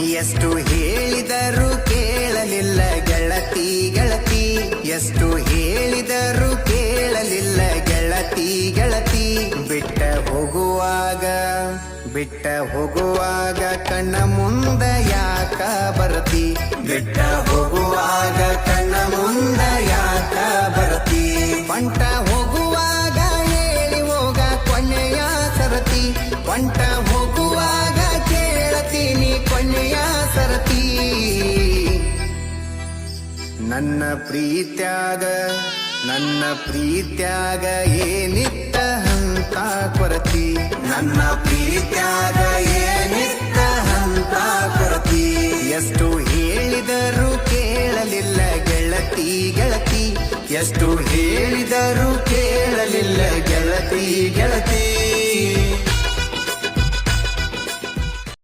ಎಷ್ಟು ಹೇಳಿದರೂ ಕೇಳಲಿಲ್ಲ ಗೆಳತಿ ಗೆಳತಿ, ಎಷ್ಟು ಹೇಳಿದರೂ ಕೇಳಲಿಲ್ಲ ಗೆಳತಿ ಗೆಳತಿ. ಬಿಟ್ಟ ಹೋಗುವಾಗ ಕಣ್ಣ ಮುಂದ ಯಾಕ ಬರತಿ, ಬಿಟ್ಟ ಹೋಗುವಾಗ ಕಣ್ಣ ಮುಂದ ಯಾಕ ಬರತಿ. ಬಂಟ ಹೋಗುವಾಗ ಹೇಳಿ ಹೋಗ ಕೊನೆಯ ಸರತಿ, ಬಂಟ ಹೋಗುವಾಗ ಕೇಳತೀನಿ ಕೊನೆಯ ಸರತಿ. ನನ್ನ ಪ್ರೀತ್ಯಾಗ ಏನಿತ್ತ ಹಂತ ಕೊರತಿ, ನನ್ನ ಪ್ರೀತ್ಯಾಗ ಏನಿತ್ತ ಹಂತ ಕೊರತಿ. ಎಷ್ಟು ಹೇಳಿದರೂ ಕೇಳಲಿಲ್ಲ ಗೆಳತಿ ಗೆಳತಿ, ಎಷ್ಟು ಹೇಳಿದರೂ ಕೇಳಲಿಲ್ಲ ಗೆಳತಿ ಗೆಳತಿ.